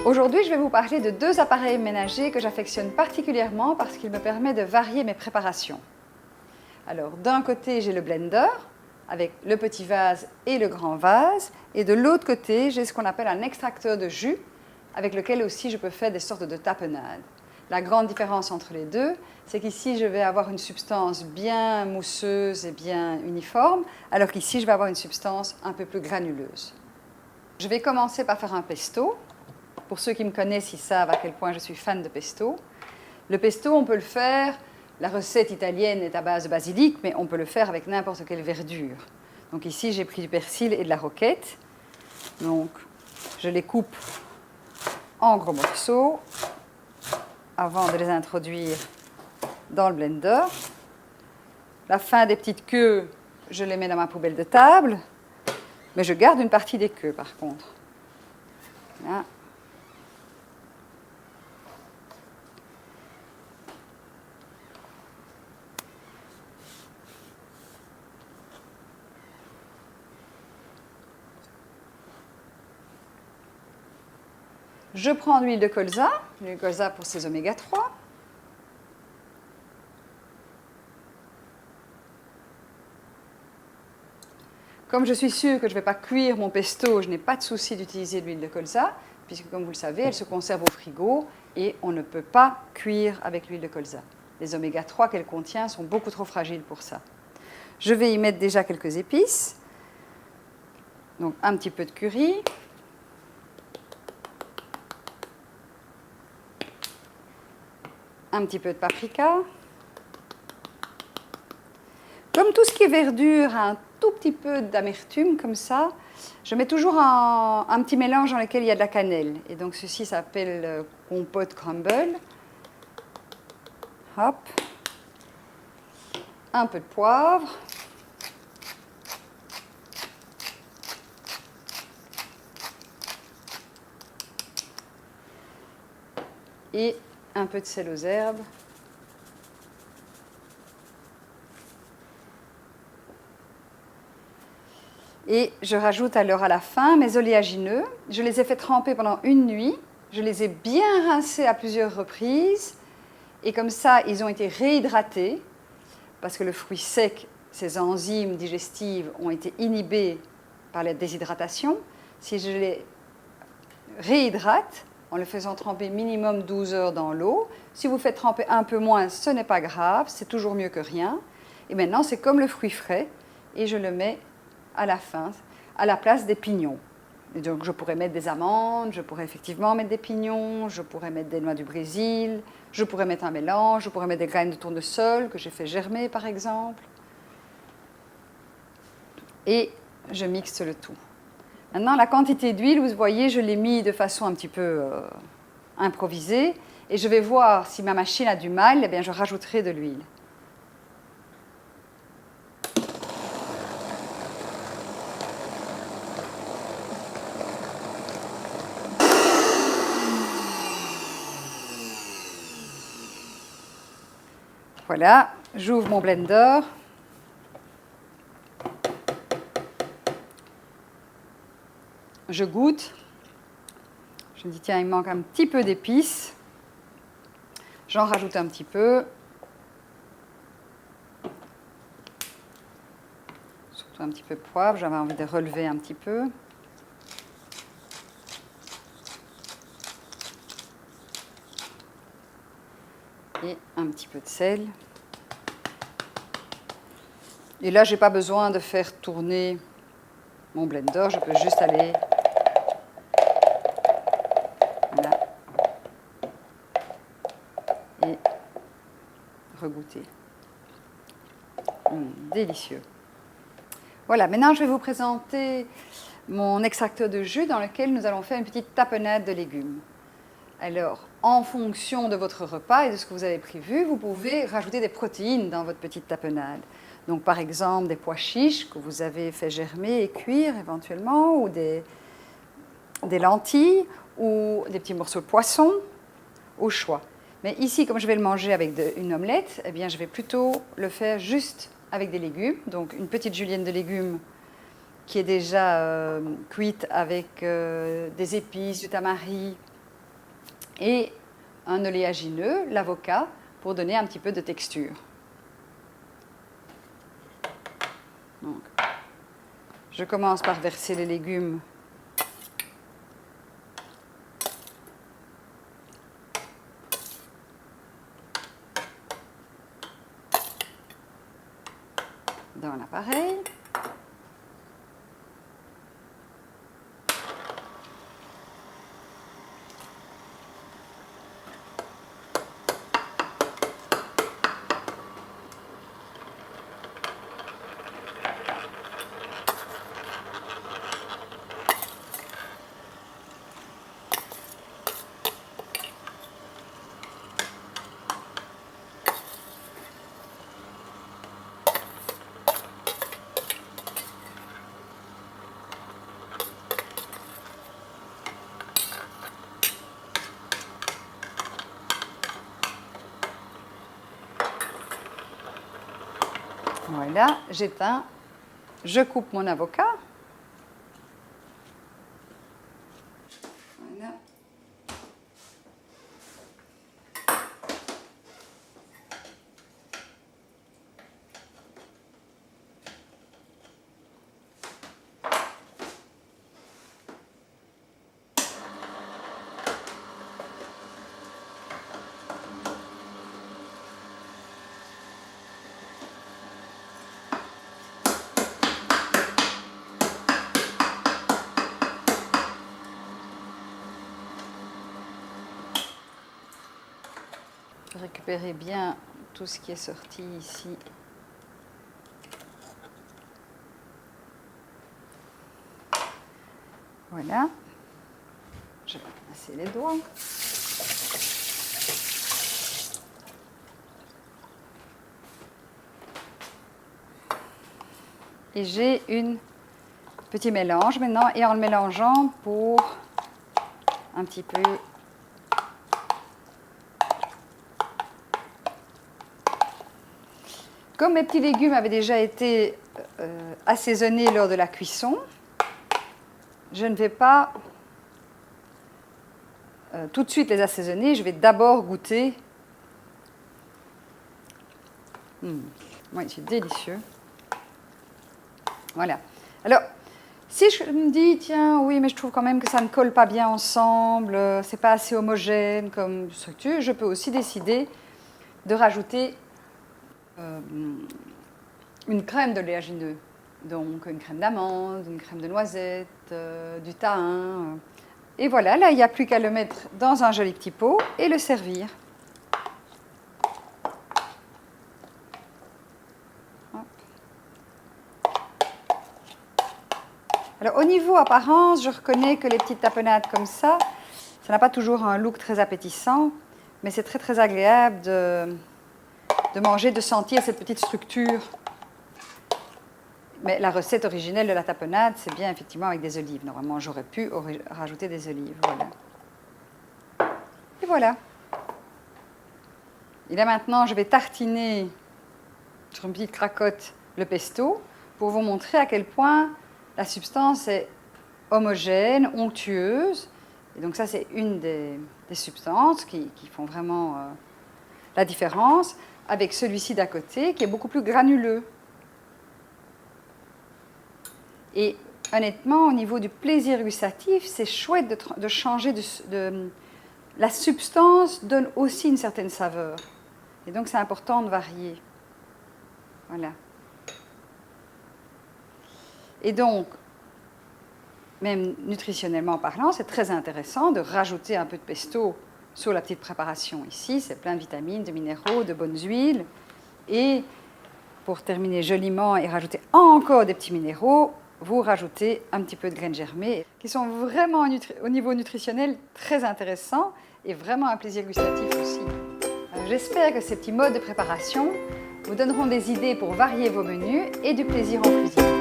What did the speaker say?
Aujourd'hui, je vais vous parler de deux appareils ménagers que j'affectionne particulièrement parce qu'ils me permettent de varier mes préparations. Alors, d'un côté, j'ai le blender avec le petit vase et le grand vase, et de l'autre côté, j'ai ce qu'on appelle un extracteur de jus avec lequel aussi je peux faire des sortes de tapenades. La grande différence entre les deux, c'est qu'ici, je vais avoir une substance bien mousseuse et bien uniforme, alors qu'ici, je vais avoir une substance un peu plus granuleuse. Je vais commencer par faire un pesto. Pour ceux qui me connaissent, ils savent à quel point je suis fan de pesto. Le pesto, on peut le faire, la recette italienne est à base de basilic, mais on peut le faire avec n'importe quelle verdure. Donc ici, j'ai pris du persil et de la roquette. Donc, je les coupe en gros morceaux avant de les introduire dans le blender. La fin des petites queues, je les mets dans ma poubelle de table, mais je garde une partie des queues par contre. Là. Je prends l'huile de colza pour ses oméga 3. Comme je suis sûre que je ne vais pas cuire mon pesto, je n'ai pas de souci d'utiliser l'huile de colza, puisque comme vous le savez, elle se conserve au frigo et on ne peut pas cuire avec l'huile de colza. Les oméga 3 qu'elle contient sont beaucoup trop fragiles pour ça. Je vais y mettre déjà quelques épices. Donc un petit peu de curry. Un petit peu de paprika. Comme tout ce qui est verdure a un tout petit peu d'amertume comme ça, je mets toujours un petit mélange dans lequel il y a de la cannelle. Et donc ceci s'appelle compote crumble. Hop. Un peu de poivre. Et un peu de sel aux herbes. Et je rajoute alors à la fin mes oléagineux. Je les ai fait tremper pendant une nuit. Je les ai bien rincés à plusieurs reprises. Et comme ça, ils ont été réhydratés. Parce que le fruit sec, ses enzymes digestives ont été inhibées par la déshydratation. Si je les réhydrate, en le faisant tremper minimum 12 heures dans l'eau. Si vous faites tremper un peu moins, ce n'est pas grave, c'est toujours mieux que rien. Et maintenant, c'est comme le fruit frais, et je le mets à la fin, à la place des pignons. Et donc, je pourrais mettre des amandes, je pourrais effectivement mettre des pignons, je pourrais mettre des noix du Brésil, je pourrais mettre un mélange, je pourrais mettre des graines de tournesol que j'ai fait germer, par exemple. Et je mixe le tout. Maintenant, la quantité d'huile, vous voyez, je l'ai mis de façon un petit peu improvisée. Et je vais voir si ma machine a du mal, eh bien, je rajouterai de l'huile. Voilà, j'ouvre mon blender. Je goûte. Je me dis, tiens, il me manque un petit peu d'épices. J'en rajoute un petit peu. Surtout un petit peu de poivre, j'avais envie de relever un petit peu. Et un petit peu de sel. Et là, je n'ai pas besoin de faire tourner mon blender, je peux juste aller là et regoûter. Délicieux. Voilà, maintenant je vais vous présenter mon extracteur de jus dans lequel nous allons faire une petite tapenade de légumes. Alors, en fonction de votre repas et de ce que vous avez prévu, vous pouvez rajouter des protéines dans votre petite tapenade. Donc, par exemple, des pois chiches que vous avez fait germer et cuire éventuellement, ou des lentilles, ou des petits morceaux de poisson, au choix. Mais ici, comme je vais le manger avec une omelette, eh bien, je vais plutôt le faire juste avec des légumes. Donc, une petite julienne de légumes qui est déjà cuite avec des épices, du tamari, et un oléagineux, l'avocat, pour donner un petit peu de texture. Donc, je commence par verser les légumes dans l'appareil. Voilà, j'éteins, je coupe mon avocat. Voilà. Récupérer bien tout ce qui est sorti ici. Voilà. Je vais passer les doigts. Et j'ai un petit mélange maintenant, et en le mélangeant pour un petit peu comme mes petits légumes avaient déjà été assaisonnés lors de la cuisson, je ne vais pas tout de suite les assaisonner, je vais d'abord goûter. Oui, c'est délicieux. Voilà. Alors, si je me dis, tiens, oui, mais je trouve quand même que ça ne colle pas bien ensemble, c'est pas assez homogène comme structure, je peux aussi décider de rajouter une crème d'oléagineux. Donc une crème d'amande, une crème de noisette, du thym. Et voilà, là, il n'y a plus qu'à le mettre dans un joli petit pot et le servir. Alors, au niveau apparence, je reconnais que les petites tapenades comme ça n'a pas toujours un look très appétissant, mais c'est très très agréable de manger, de sentir cette petite structure. Mais la recette originelle de la tapenade, c'est bien effectivement avec des olives. Normalement, j'aurais pu rajouter des olives. Voilà. Et voilà. Et là maintenant, je vais tartiner sur une petite cracotte le pesto pour vous montrer à quel point la substance est homogène, onctueuse. Et donc ça, c'est une des substances qui font vraiment la différence avec celui-ci d'à côté qui est beaucoup plus granuleux. Et honnêtement, au niveau du plaisir gustatif, c'est chouette de changer la substance donne aussi une certaine saveur. Et donc, c'est important de varier. Voilà. Et donc, même nutritionnellement parlant, c'est très intéressant de rajouter un peu de pesto sur la petite préparation ici. C'est plein de vitamines, de minéraux, de bonnes huiles. Et pour terminer joliment et rajouter encore des petits minéraux, vous rajoutez un petit peu de graines germées qui sont vraiment au niveau nutritionnel très intéressants et vraiment un plaisir gustatif aussi. J'espère que ces petits modes de préparation vous donneront des idées pour varier vos menus et du plaisir en cuisine.